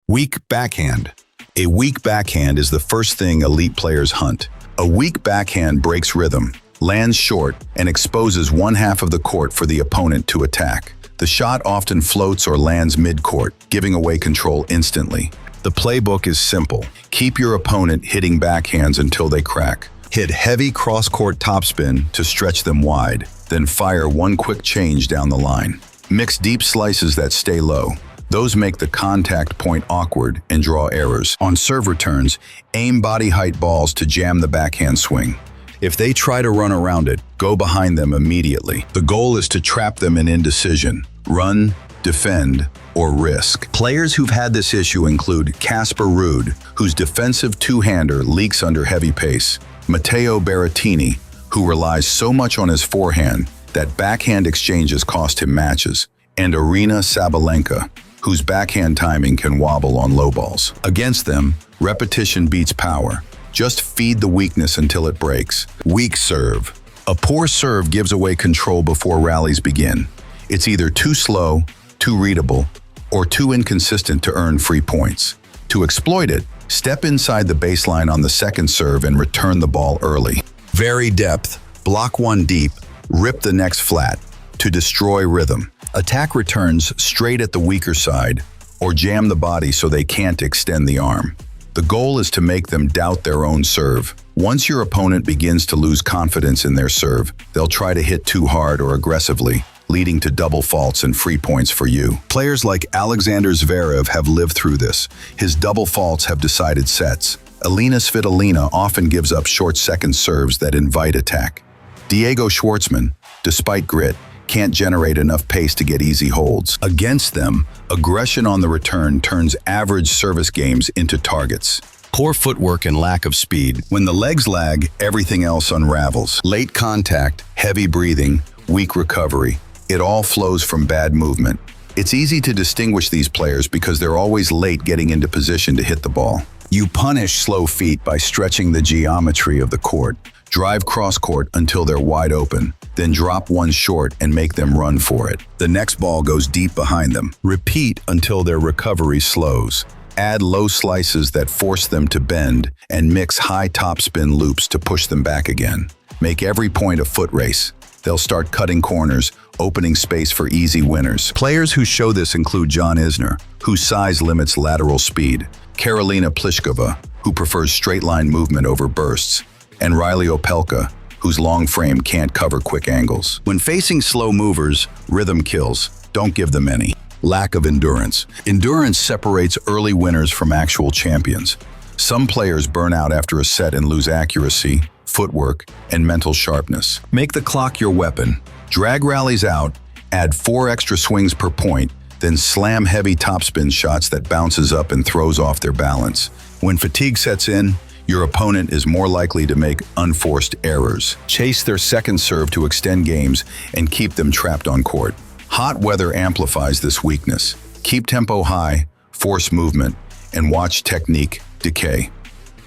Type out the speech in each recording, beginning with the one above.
Weak backhand. A weak backhand is the first thing elite players hunt. A weak backhand breaks rhythm, lands short, and exposes one half of the court for the opponent to attack. The shot often floats or lands mid-court, giving away control instantly. The playbook is simple. Keep your opponent hitting backhands until they crack. Hit heavy cross-court topspin to stretch them wide, then fire one quick change down the line. Mix deep slices that stay low. Those make the contact point awkward and draw errors. On serve returns, aim body height balls to jam the backhand swing. If they try to run around it, go behind them immediately. The goal is to trap them in indecision. Run, defend, or risk. Players who've had this issue include Casper Ruud, whose defensive two-hander leaks under heavy pace, Matteo Berrettini, who relies so much on his forehand that backhand exchanges cost him matches, and Aryna Sabalenka, whose backhand timing can wobble on low balls. Against them, repetition beats power. Just feed the weakness until it breaks. Weak serve. A poor serve gives away control before rallies begin. It's either too slow, too readable, or too inconsistent to earn free points. To exploit it, step inside the baseline on the second serve and return the ball early. Vary depth. Block one deep, rip the next flat to destroy rhythm. Attack returns straight at the weaker side or jam the body so they can't extend the arm. The goal is to make them doubt their own serve. Once your opponent begins to lose confidence in their serve, they'll try to hit too hard or aggressively, leading to double faults and free points for you. Players like Alexander Zverev have lived through this. His double faults have decided sets. Alina Svitolina often gives up short second serves that invite attack. Diego Schwartzman, despite grit, can't generate enough pace to get easy holds. Against them, aggression on the return turns average service games into targets. Poor footwork and lack of speed. When the legs lag, everything else unravels. Late contact, heavy breathing, weak recovery. It all flows from bad movement. It's easy to distinguish these players because they're always late getting into position to hit the ball. You punish slow feet by stretching the geometry of the court. Drive cross-court until they're wide open, then drop one short and make them run for it. The next ball goes deep behind them. Repeat until their recovery slows. Add low slices that force them to bend and mix high topspin loops to push them back again. Make every point a foot race. They'll start cutting corners, opening space for easy winners. Players who show this include John Isner, whose size limits lateral speed, Karolina Pliskova, who prefers straight-line movement over bursts, and Riley Opelka, whose long frame can't cover quick angles. When facing slow movers, rhythm kills. Don't give them any. Lack of endurance. Endurance separates early winners from actual champions. Some players burn out after a set and lose accuracy, footwork, and mental sharpness. Make the clock your weapon. Drag rallies out, add 4 extra swings per point, then slam heavy topspin shots that bounces up and throws off their balance. When fatigue sets in, your opponent is more likely to make unforced errors. Chase their second serve to extend games and keep them trapped on court. Hot weather amplifies this weakness. Keep tempo high, force movement, and watch technique decay.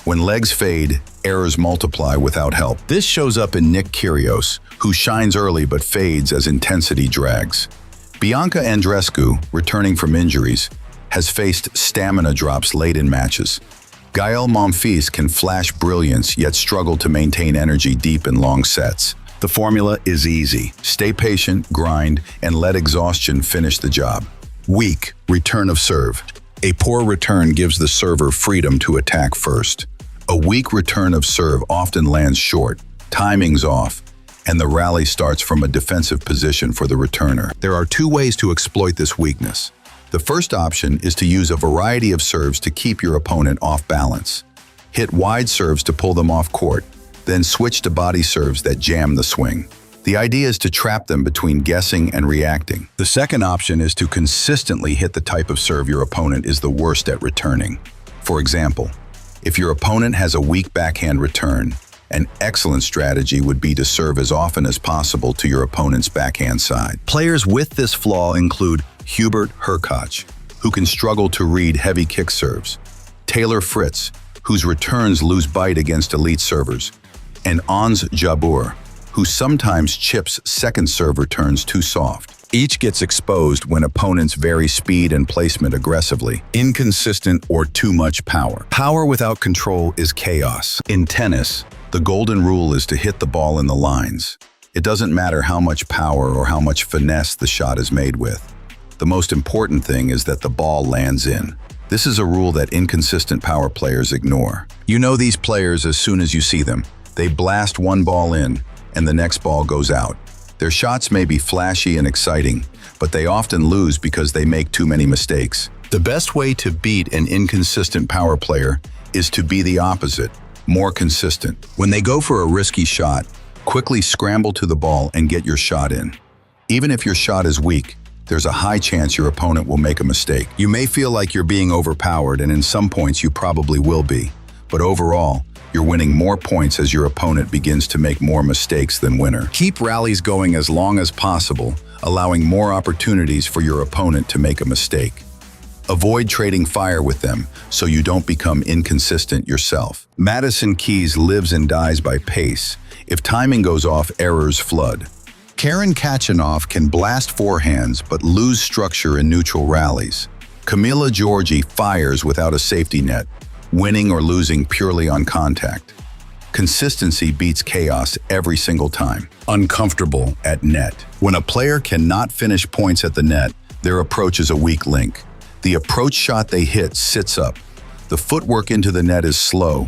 When legs fade, errors multiply without help. This shows up in Nick Kyrgios, who shines early but fades as intensity drags. Bianca Andreescu, returning from injuries, has faced stamina drops late in matches. Gael Monfils can flash brilliance yet struggle to maintain energy deep in long sets. The formula is easy. Stay patient, grind, and let exhaustion finish the job. Weak return of serve. A poor return gives the server freedom to attack first. A weak return of serve often lands short, timing's off, and the rally starts from a defensive position for the returner. There are 2 ways to exploit this weakness. The first option is to use a variety of serves to keep your opponent off balance. Hit wide serves to pull them off court, then switch to body serves that jam the swing. The idea is to trap them between guessing and reacting. The second option is to consistently hit the type of serve your opponent is the worst at returning. For example, if your opponent has a weak backhand return, an excellent strategy would be to serve as often as possible to your opponent's backhand side. Players with this flaw include Hubert Hurkacz, who can struggle to read heavy kick serves, Taylor Fritz, whose returns lose bite against elite servers, and Ons Jabeur, who sometimes chips second serve returns too soft. Each gets exposed when opponents vary speed and placement aggressively. Inconsistent or too much power. Power without control is chaos. In tennis, the golden rule is to hit the ball in the lines. It doesn't matter how much power or how much finesse the shot is made with. The most important thing is that the ball lands in. This is a rule that inconsistent power players ignore. You know these players as soon as you see them. They blast one ball in, and the next ball goes out. Their shots may be flashy and exciting, but they often lose because they make too many mistakes. The best way to beat an inconsistent power player is to be the opposite, more consistent. When they go for a risky shot, quickly scramble to the ball and get your shot in. Even if your shot is weak, there's a high chance your opponent will make a mistake. You may feel like you're being overpowered, and in some points you probably will be. But overall, you're winning more points as your opponent begins to make more mistakes than winner. Keep rallies going as long as possible, allowing more opportunities for your opponent to make a mistake. Avoid trading fire with them so you don't become inconsistent yourself. Madison Keys lives and dies by pace. If timing goes off, errors flood. Karen Khachanov can blast forehands but lose structure in neutral rallies. Camila Giorgi fires without a safety net, winning or losing purely on contact. Consistency beats chaos every single time. Uncomfortable at net. When a player cannot finish points at the net, their approach is a weak link. The approach shot they hit sits up. The footwork into the net is slow,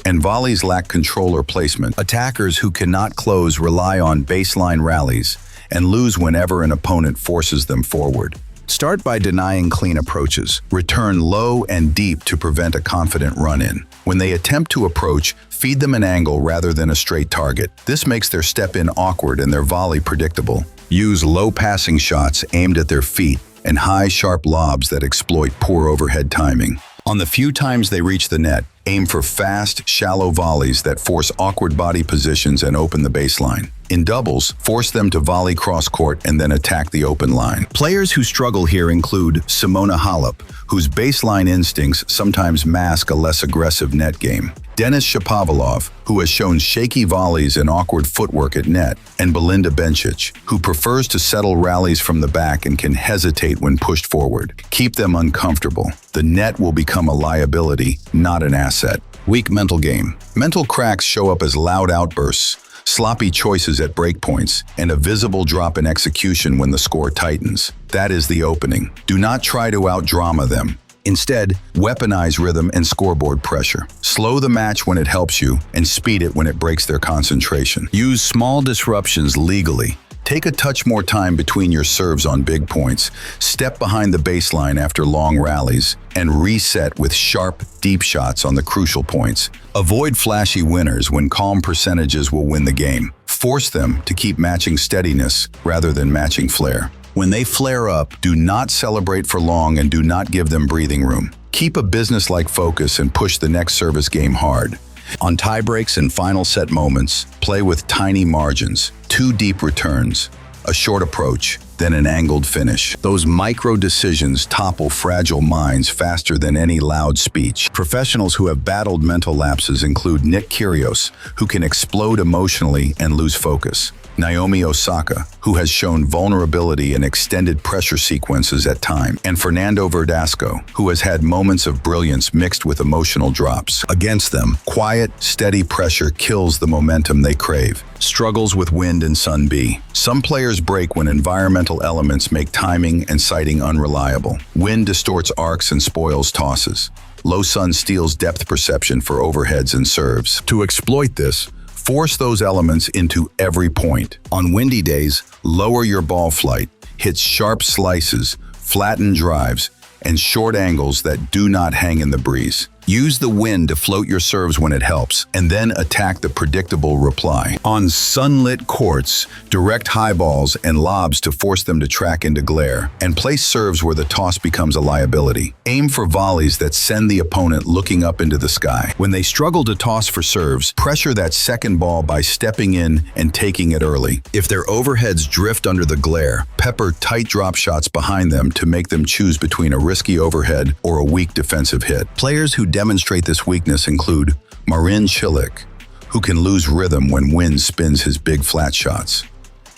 and volleys lack control or placement. Attackers who cannot close rely on baseline rallies and lose whenever an opponent forces them forward. Start by denying clean approaches. Return low and deep to prevent a confident run-in. When they attempt to approach, feed them an angle rather than a straight target. This makes their step-in awkward and their volley predictable. Use low passing shots aimed at their feet and high, sharp lobs that exploit poor overhead timing. On the few times they reach the net, aim for fast, shallow volleys that force awkward body positions and open the baseline. In doubles, force them to volley cross-court and then attack the open line. Players who struggle here include Simona Halep, whose baseline instincts sometimes mask a less aggressive net game; Denis Shapovalov, who has shown shaky volleys and awkward footwork at net; and Belinda Bencic, who prefers to settle rallies from the back and can hesitate when pushed forward. Keep them uncomfortable. The net will become a liability, not an asset. Weak mental game. Mental cracks show up as loud outbursts, sloppy choices at breakpoints, and a visible drop in execution when the score tightens. That is the opening. Do not try to out-drama them. Instead, weaponize rhythm and scoreboard pressure. Slow the match when it helps you, and speed it when it breaks their concentration. Use small disruptions legally. Take a touch more time between your serves on big points, step behind the baseline after long rallies, and reset with sharp, deep shots on the crucial points. Avoid flashy winners when calm percentages will win the game. Force them to keep matching steadiness rather than matching flair. When they flare up, do not celebrate for long and do not give them breathing room. Keep a business-like focus and push the next service game hard. On tiebreaks and final set moments, play with tiny margins, 2 deep returns, a short approach, then an angled finish. Those micro decisions topple fragile minds faster than any loud speech. Professionals who have battled mental lapses include Nick Kyrgios, who can explode emotionally and lose focus; Naomi Osaka, who has shown vulnerability in extended pressure sequences at times; and Fernando Verdasco, who has had moments of brilliance mixed with emotional drops. Against them, quiet, steady pressure kills the momentum they crave. Struggles with wind and sun B. Some players break when environmental elements make timing and sighting unreliable. Wind distorts arcs and spoils tosses. Low sun steals depth perception for overheads and serves. To exploit this, force those elements into every point. On windy days, lower your ball flight, hit sharp slices, flatten drives, and short angles that do not hang in the breeze. Use the wind to float your serves when it helps, and then attack the predictable reply. On sunlit courts, direct high balls and lobs to force them to track into glare, and place serves where the toss becomes a liability. Aim for volleys that send the opponent looking up into the sky. When they struggle to toss for serves, pressure that second ball by stepping in and taking it early. If their overheads drift under the glare, pepper tight drop shots behind them to make them choose between a risky overhead or a weak defensive hit. Players who demonstrate this weakness include Marin Cilic, who can lose rhythm when wind spins his big flat shots;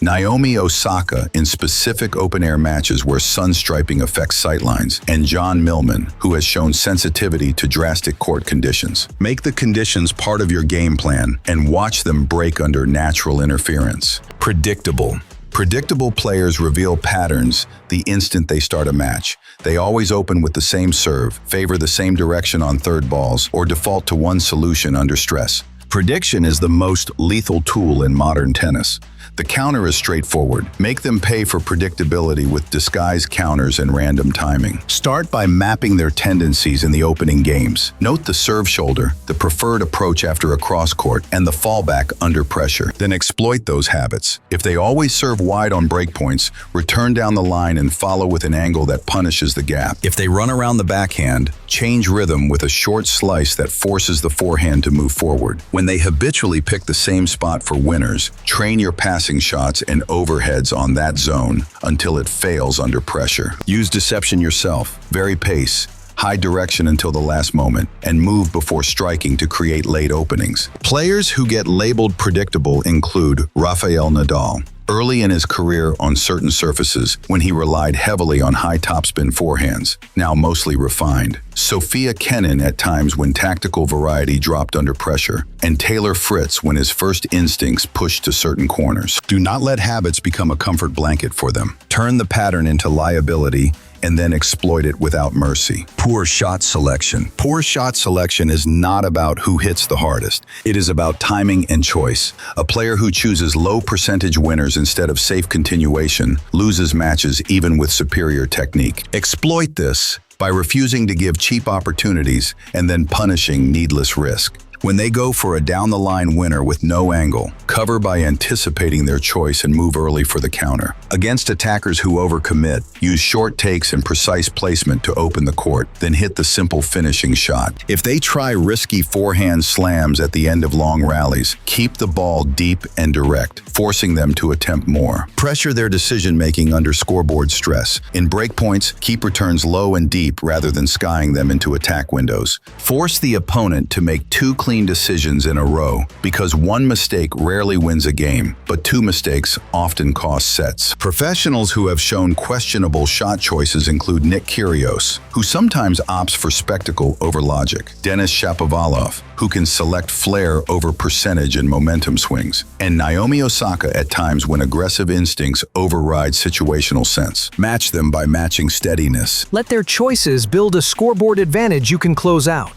Naomi Osaka in specific open-air matches where sun striping affects sightlines, and John Millman, who has shown sensitivity to drastic court conditions. Make the conditions part of your game plan and watch them break under natural interference. Predictable. Predictable players reveal patterns the instant they start a match. They always open with the same serve, favor the same direction on third balls, or default to one solution under stress. Prediction is the most lethal tool in modern tennis. The counter is straightforward. Make them pay for predictability with disguised counters and random timing. Start by mapping their tendencies in the opening games. Note the serve shoulder, the preferred approach after a cross court, and the fallback under pressure. Then exploit those habits. If they always serve wide on breakpoints, return down the line and follow with an angle that punishes the gap. If they run around the backhand, change rhythm with a short slice that forces the forehand to move forward. When they habitually pick the same spot for winners, train your passing shots and overheads on that zone until it fails under pressure. Use deception yourself. Vary pace, high direction until the last moment, and move before striking to create late openings. Players who get labeled predictable include Rafael Nadal. Early in his career on certain surfaces, when he relied heavily on high topspin forehands, now mostly refined. Sophia Kenin at times when tactical variety dropped under pressure, and Taylor Fritz when his first instincts pushed to certain corners. Do not let habits become a comfort blanket for them. Turn the pattern into liability and then exploit it without mercy. Poor shot selection. Poor shot selection is not about who hits the hardest. It is about timing and choice. A player who chooses low percentage winners instead of safe continuation loses matches even with superior technique. Exploit this by refusing to give cheap opportunities and then punishing needless risk. When they go for a down-the-line winner with no angle, cover by anticipating their choice and move early for the counter. Against attackers who overcommit, use short takes and precise placement to open the court, then hit the simple finishing shot. If they try risky forehand slams at the end of long rallies, keep the ball deep and direct, forcing them to attempt more. Pressure their decision-making under scoreboard stress. In breakpoints, keep returns low and deep rather than skying them into attack windows. Force the opponent to make two clean decisions in a row, because one mistake rarely wins a game, but two mistakes often cost sets. Professionals who have shown questionable shot choices include Nick Kyrgios, who sometimes opts for spectacle over logic, Denis Shapovalov, who can select flair over percentage and momentum swings, and Naomi Osaka at times when aggressive instincts override situational sense. Match them by matching steadiness. Let their choices build a scoreboard advantage you can close out.